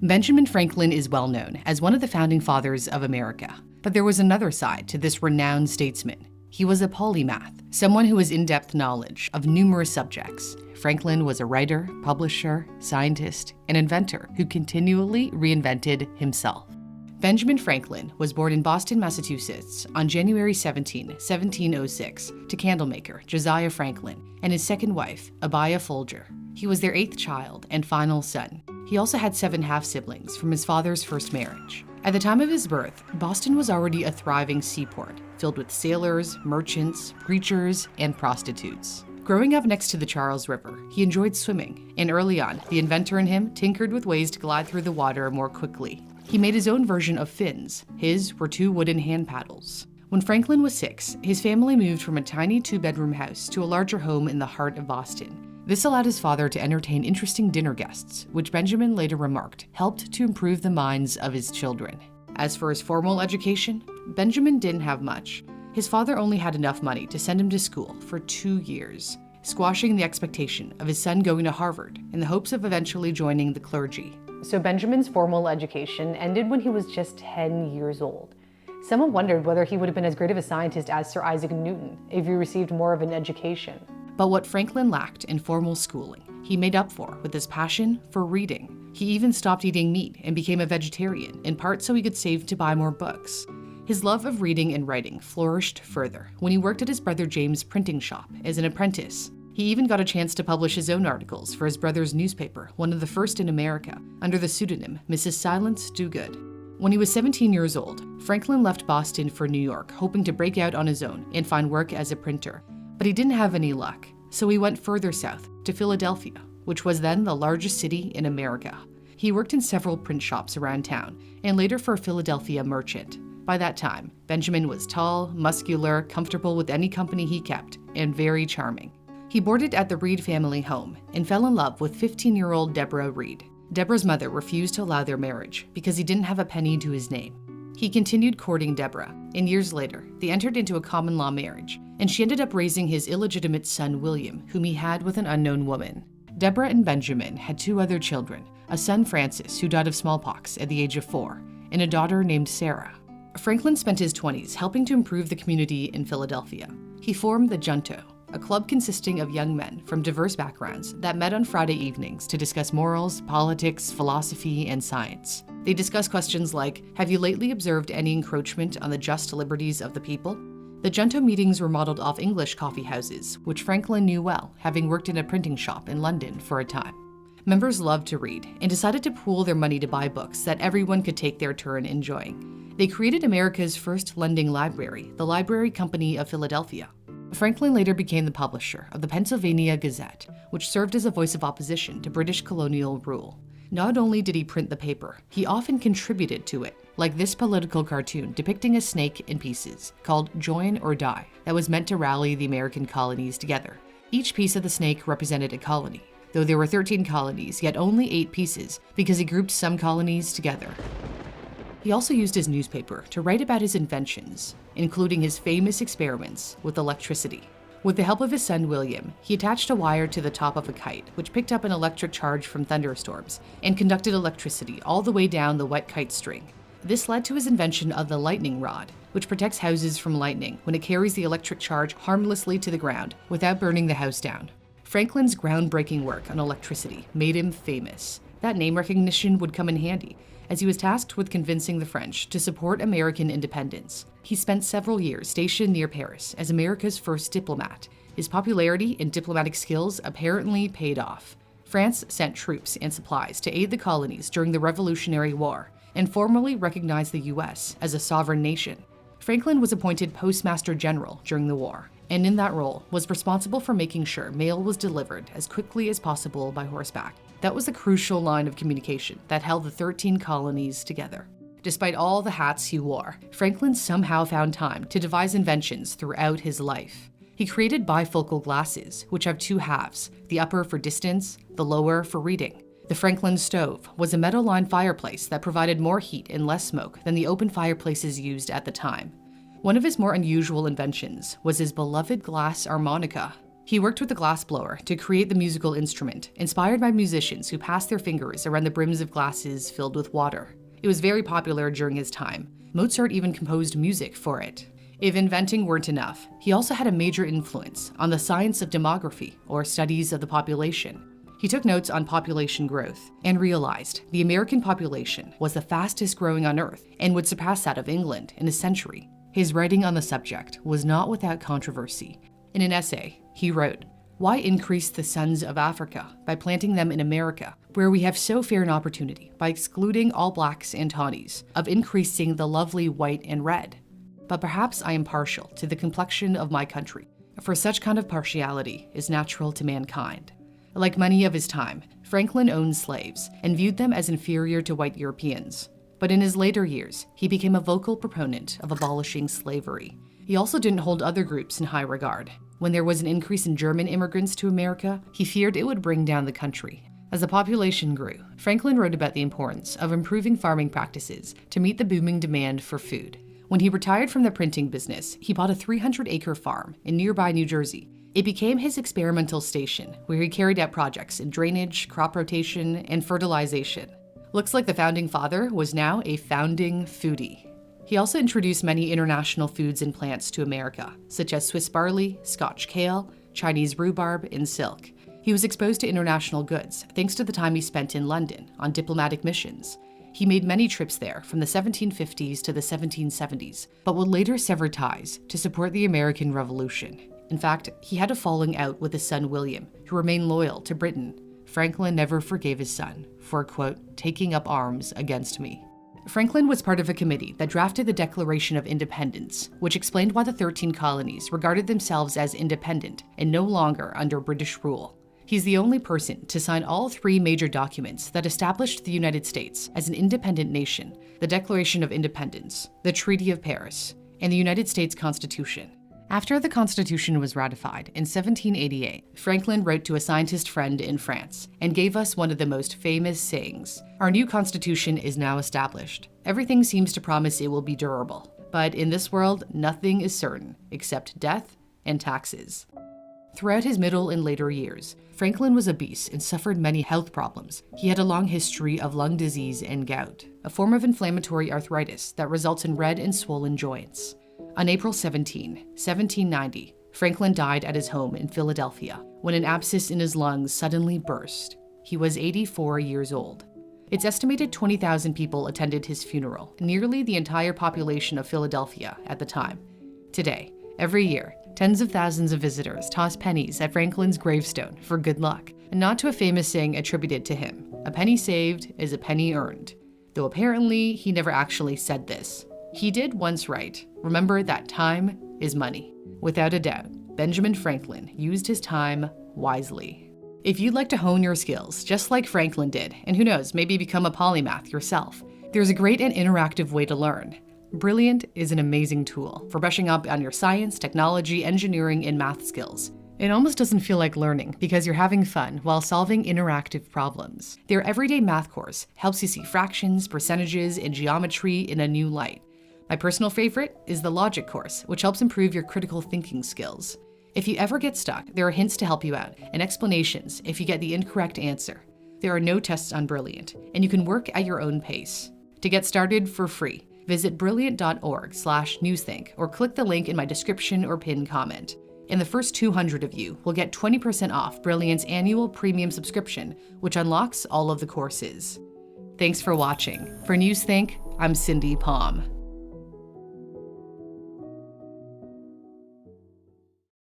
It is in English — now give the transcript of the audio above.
Benjamin Franklin is well known as one of the founding fathers of America. But there was another side to this renowned statesman. He was a polymath, someone who has in-depth knowledge of numerous subjects. Franklin was a writer, publisher, scientist, and inventor who continually reinvented himself. Benjamin Franklin was born in Boston, Massachusetts on January 17, 1706, to candlemaker Josiah Franklin and his second wife, Abiah Folger. He was their 8th child and final son. He also had 7 half-siblings from his father's first marriage. At the time of his birth, Boston was already a thriving seaport, filled with sailors, merchants, preachers, and prostitutes. Growing up next to the Charles River, he enjoyed swimming, and early on, the inventor in him tinkered with ways to glide through the water more quickly. He made his own version of fins. His were 2 wooden hand paddles. When Franklin was 6, his family moved from a tiny 2-bedroom house to a larger home in the heart of Boston. This allowed his father to entertain interesting dinner guests, which Benjamin later remarked helped to improve the minds of his children. As for his formal education, Benjamin didn't have much. His father only had enough money to send him to school for 2 years, squashing the expectation of his son going to Harvard in the hopes of eventually joining the clergy. So Benjamin's formal education ended when he was just 10 years old. Someone wondered whether he would have been as great of a scientist as Sir Isaac Newton if he received more of an education. But what Franklin lacked in formal schooling, he made up for with his passion for reading. He even stopped eating meat and became a vegetarian, in part so he could save to buy more books. His love of reading and writing flourished further when he worked at his brother James' printing shop as an apprentice. He even got a chance to publish his own articles for his brother's newspaper, one of the first in America, under the pseudonym Mrs. Silence Dogood. When he was 17 years old, Franklin left Boston for New York, hoping to break out on his own and find work as a printer. But he didn't have any luck, so he went further south to Philadelphia, which was then the largest city in America. He worked in several print shops around town, and later for a Philadelphia merchant. By that time, Benjamin was tall, muscular, comfortable with any company he kept, and very charming. He boarded at the Reed family home and fell in love with 15-year-old Deborah Reed. Deborah's mother refused to allow their marriage because he didn't have a penny to his name. He continued courting Deborah, and years later, they entered into a common-law marriage, and she ended up raising his illegitimate son William, whom he had with an unknown woman. Deborah and Benjamin had 2 other children, a son Francis, who died of smallpox at the age of 4, and a daughter named Sarah. Franklin spent his 20s helping to improve the community in Philadelphia. He formed the Junto, a club consisting of young men from diverse backgrounds that met on Friday evenings to discuss morals, politics, philosophy, and science. They discussed questions like, have you lately observed any encroachment on the just liberties of the people? The Junto meetings were modeled off English coffee houses, which Franklin knew well, having worked in a printing shop in London for a time. Members loved to read and decided to pool their money to buy books that everyone could take their turn enjoying. They created America's first lending library, the Library Company of Philadelphia. Franklin later became the publisher of the Pennsylvania Gazette, which served as a voice of opposition to British colonial rule. Not only did he print the paper, he often contributed to it, like this political cartoon depicting a snake in pieces, called Join or Die, that was meant to rally the American colonies together. Each piece of the snake represented a colony, though there were 13 colonies, yet only 8 pieces, because he grouped some colonies together. He also used his newspaper to write about his inventions, including his famous experiments with electricity. With the help of his son William, he attached a wire to the top of a kite, which picked up an electric charge from thunderstorms and conducted electricity all the way down the wet kite string. This led to his invention of the lightning rod, which protects houses from lightning when it carries the electric charge harmlessly to the ground without burning the house down. Franklin's groundbreaking work on electricity made him famous. That name recognition would come in handy, as he was tasked with convincing the French to support American independence. He spent several years stationed near Paris as America's first diplomat. His popularity and diplomatic skills apparently paid off. France sent troops and supplies to aid the colonies during the Revolutionary War and formally recognized the US as a sovereign nation. Franklin was appointed Postmaster General during the war, and in that role was responsible for making sure mail was delivered as quickly as possible by horseback. That was a crucial line of communication that held the 13 colonies together. Despite all the hats he wore, Franklin somehow found time to devise inventions throughout his life. He created bifocal glasses, which have 2 halves, the upper for distance, the lower for reading. The Franklin stove was a metal-lined fireplace that provided more heat and less smoke than the open fireplaces used at the time. One of his more unusual inventions was his beloved glass harmonica. He worked with the glassblower to create the musical instrument, inspired by musicians who passed their fingers around the brims of glasses filled with water. It was very popular during his time. Mozart even composed music for it. If inventing weren't enough, he also had a major influence on the science of demography, or studies of the population. He took notes on population growth and realized the American population was the fastest growing on Earth and would surpass that of England in a century. His writing on the subject was not without controversy. In an essay, he wrote, "Why increase the sons of Africa by planting them in America, where we have so fair an opportunity, by excluding all blacks and tawnies, of increasing the lovely white and red? But perhaps I am partial to the complexion of my country, for such kind of partiality is natural to mankind." Like many of his time, Franklin owned slaves and viewed them as inferior to white Europeans. But in his later years, he became a vocal proponent of abolishing slavery. He also didn't hold other groups in high regard. When there was an increase in German immigrants to America, he feared it would bring down the country. As the population grew, Franklin wrote about the importance of improving farming practices to meet the booming demand for food. When he retired from the printing business, he bought a 300-acre farm in nearby New Jersey. It became his experimental station, where he carried out projects in drainage, crop rotation, and fertilization. Looks like the founding father was now a founding foodie. He also introduced many international foods and plants to America, such as Swiss barley, Scotch kale, Chinese rhubarb, and silk. He was exposed to international goods thanks to the time he spent in London on diplomatic missions. He made many trips there from the 1750s to the 1770s, but would later sever ties to support the American Revolution. In fact, he had a falling out with his son William, who remained loyal to Britain. Franklin never forgave his son for, quote, "taking up arms against me." Franklin was part of a committee that drafted the Declaration of Independence, which explained why the 13 colonies regarded themselves as independent and no longer under British rule. He's the only person to sign all three major documents that established the United States as an independent nation: the Declaration of Independence, the Treaty of Paris, and the United States Constitution. After the Constitution was ratified in 1788, Franklin wrote to a scientist friend in France and gave us one of the most famous sayings: "Our new Constitution is now established. Everything seems to promise it will be durable. But in this world, nothing is certain except death and taxes." Throughout his middle and later years, Franklin was obese and suffered many health problems. He had a long history of lung disease and gout, a form of inflammatory arthritis that results in red and swollen joints. On April 17, 1790, Franklin died at his home in Philadelphia when an abscess in his lungs suddenly burst. He was 84 years old. It's estimated 20,000 people attended his funeral, nearly the entire population of Philadelphia at the time. Today, every year, tens of thousands of visitors toss pennies at Franklin's gravestone for good luck, and not to a famous saying attributed to him: "A penny saved is a penny earned," though apparently he never actually said this. He did once write, "Remember that time is money." Without a doubt, Benjamin Franklin used his time wisely. If you'd like to hone your skills just like Franklin did, and who knows, maybe become a polymath yourself, there's a great and interactive way to learn. Brilliant is an amazing tool for brushing up on your science, technology, engineering, and math skills. It almost doesn't feel like learning because you're having fun while solving interactive problems. Their everyday math course helps you see fractions, percentages, and geometry in a new light. My personal favorite is the logic course, which helps improve your critical thinking skills. If you ever get stuck, there are hints to help you out and explanations if you get the incorrect answer. There are no tests on Brilliant, and you can work at your own pace. To get started for free, visit brilliant.org/newsthink or click the link in my description or pinned comment. And the first 200 of you will get 20% off Brilliant's annual premium subscription, which unlocks all of the courses. Thanks for watching. For Newsthink, I'm Cindy Palm.